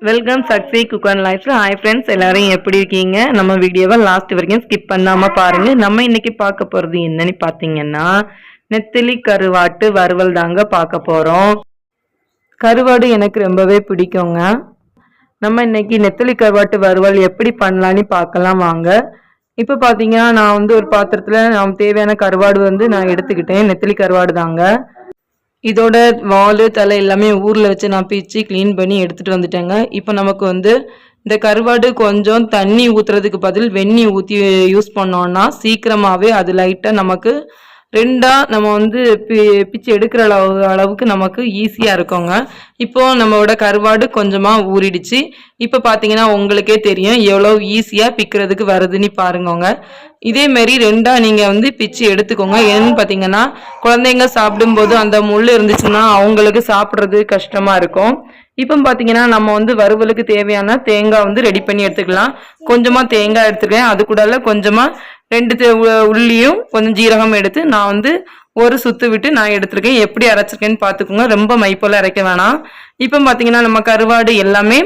Welcome Sakthi cook and லைஃப்ல. Hi friends, எல்லாரும் எப்படி இருக்கீங்க? நம்ம வீடியோவை லாஸ்ட் வரைக்கும் ஸ்கிப் பண்ணாம பாருங்க. நம்ம இன்னைக்கு பார்க்க போறது என்னன்னு பாத்தீங்கன்னா, நெத்திலி கருவாட்டு வறுவல் தாங்க பார்க்க போறோம். கருவாடு எனக்கு ரொம்பவே பிடிக்குங்க. நம்ம இன்னைக்கு நெத்திலி கருவாட்டு வறுவல் எப்படி பண்ணலான்னு பார்க்கலாம் வாங்க. இப்போ பாத்தீங்கன்னா நான் ஒரு பாத்திரத்துல தேவையான கருவாடு நான் எடுத்துக்கிட்டேன். நெத்திலி கருவாடு தாங்க. இதோட வால் தலை எல்லாமே ஊரில் வச்சு நான் பிச்சு க்ளீன் பண்ணி எடுத்துகிட்டு வந்துட்டேங்க. இப்போ நமக்கு இந்த கருவாடு கொஞ்சம் தண்ணி ஊற்றுறதுக்கு பதில் வெந்நி ஊற்றி யூஸ் பண்ணோன்னா சீக்கிரமாகவே அது லைட்டாக நமக்கு ரெண்டாக நம்ம பிச்சு எடுக்கிற அளவுக்கு நமக்கு ஈஸியாக இருக்குங்க. இப்போது நம்மளோட கருவாடு கொஞ்சமாக ஊறிடுச்சு. இப்போ பார்த்தீங்கன்னா உங்களுக்கே தெரியும் எவ்வளோ ஈஸியாக பிக்கிறதுக்கு வருதுன்னு பாருங்கங்க. இதேமாரி ரெண்டாக நீங்கள் பிச்சு எடுத்துக்கோங்க. ஏன்னு பார்த்தீங்கன்னா குழந்தைங்க சாப்பிடும்போது அந்த முள் இருந்துச்சுன்னா அவங்களுக்கு சாப்பிட்றது கஷ்டமாக இருக்கும். இப்போ பார்த்தீங்கன்னா நம்ம வறுவலுக்கு தேவையான தேங்காய் ரெடி பண்ணி எடுத்துக்கலாம். கொஞ்சமாக தேங்காய் எடுத்துக்கிறேன். அது கூட கொஞ்சமாக 2 உள்ளியும் கொஞ்சம் ஜீரகம் எடுத்து நான் ஒரு சுத்து விட்டு நான் எடுத்துருக்கேன். எப்படி அரைச்சிருக்கேன்னு பார்த்துக்கோங்க. ரொம்ப மைப்போல அரைக்க வேணாம். இப்போ பார்த்தீங்கன்னா நம்ம கருவாடு எல்லாமே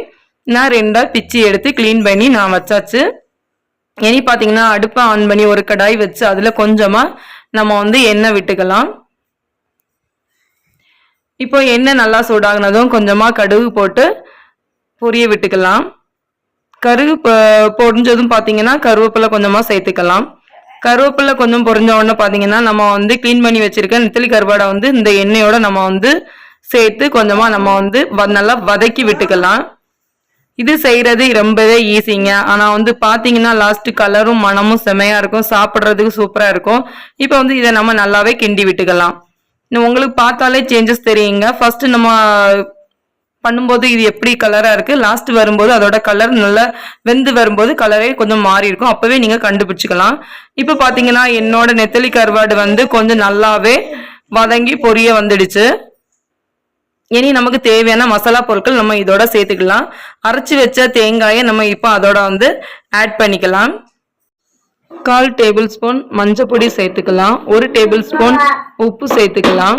நான் 2ஆ பிச்சு எடுத்து க்ளீன் பண்ணி நான் வச்சாச்சு. இனி பார்த்தீங்கன்னா அடுப்பை ஆன் பண்ணி ஒரு கடாய் வச்சு அதில் கொஞ்சமாக நம்ம எண்ணெய் விட்டுக்கலாம். இப்போ எண்ணெய் நல்லா சூடாகினதும் கொஞ்சமாக கடுகு போட்டு பொரிய விட்டுக்கலாம். கருகு பொரிஞ்சதும் பார்த்தீங்கன்னா கருவேப்பிலை கொஞ்சமாக சேர்த்துக்கலாம். கருவேப்பிலை கொஞ்சம் பொரிஞ்ச உடனே பார்த்தீங்கன்னா நம்ம க்ளீன் பண்ணி வச்சிருக்க நெத்திலி கருவாடை இந்த எண்ணெயோட நம்ம சேர்த்து கொஞ்சமாக நம்ம நல்லா வதக்கி விட்டுக்கலாம். இது செய்கிறது ரொம்பவே ஈஸிங்க. ஆனால் பார்த்தீங்கன்னா லாஸ்ட் கலரும் மனமும் செமையாக இருக்கும். சாப்பிட்றதுக்கு சூப்பராக இருக்கும். இப்போ இதை நம்ம நல்லாவே கிண்டி விட்டுக்கலாம். உங்களுக்கு பார்த்தாலே சேஞ்சஸ் தெரியுங்க. ஃபர்ஸ்ட் நம்ம பண்ணும்போது இது எப்படி கலரா இருக்கு, லாஸ்ட் வரும்போது அதோட கலர் நல்லா வெந்து வரும்போது கலரே கொஞ்சம் மாறி இருக்கும். அப்பவே நீங்க கண்டுபிடிச்சுக்கலாம். இப்ப பாத்தீங்கன்னா என்னோட நெத்திலி கருவாடு கொஞ்சம் நல்லாவே வதங்கி பொரிய வந்துடுச்சு. இனி நமக்கு தேவையான மசாலா பொருட்கள் நம்ம இதோட சேர்த்துக்கலாம். அரைச்சி வச்ச தேங்காயை நம்ம இப்போ அதோட ஆட் பண்ணிக்கலாம். 1/4 டேபிள் ஸ்பூன் மஞ்சள் பொடி சேர்த்துக்கலாம். 1 டேபிள் ஸ்பூன் உப்பு சேர்த்துக்கலாம்.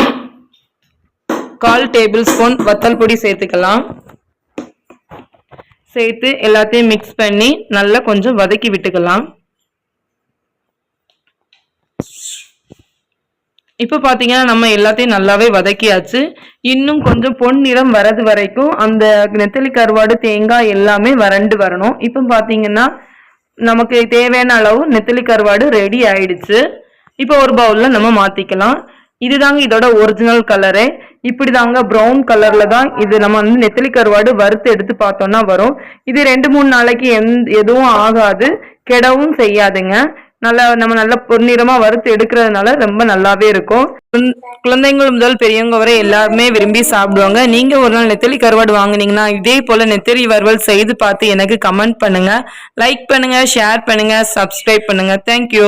1/4 டேபிள் ஸ்பூன் வத்தல் பொடி சேர்த்துக்கலாம். சேர்த்து எல்லாத்தையும் மிக்ஸ் பண்ணி நல்லா கொஞ்சம் வதக்கி விட்டுக்கலாம். இப்போ பார்த்தீங்கன்னா நம்ம எல்லாத்தையும் நல்லாவே வதக்கியாச்சு. இன்னும் கொஞ்சம் பொன்னிறம் வரது வரைக்கும் அந்த நெத்திலி கருவாடு தேங்காய் எல்லாமே வறண்டு வரணும். இப்போ பார்த்தீங்கன்னா நமக்கு தேவையான அளவு நெத்திலி கருவாடு ரெடி ஆயிடுச்சு. இப்போ ஒரு பவுல்ல நம்ம மாத்திக்கலாம். இதுதாங்க இதோட ஒரிஜினல் கலரே. இப்படி தாங்க ப்ரௌன் கலர்ல தான் இது நம்ம நெத்திலி கருவாடு வறுத்து எடுத்து பார்த்தோம்னா வரும். இது 2-3 நாளைக்கு எதுவும் ஆகாது, கெடவும் செய்யாதுங்க. நம்ம நல்ல பொன்னிறமா வறுத்து எடுக்கிறதுனால ரொம்ப நல்லாவே இருக்கும். குழந்தைங்கள் முதல் பெரியவங்க வரை எல்லாருமே விரும்பி சாப்பிடுவாங்க. நீங்க ஒரு நாள் நெத்திலி கருவாடு வாங்குனீங்கன்னா இதே போல நெத்திலி வறுவல் செய்து பார்த்து எனக்கு கமெண்ட் பண்ணுங்க, லைக் பண்ணுங்க, ஷேர் பண்ணுங்க, சப்ஸ்கிரைப் பண்ணுங்க. தேங்க்யூ.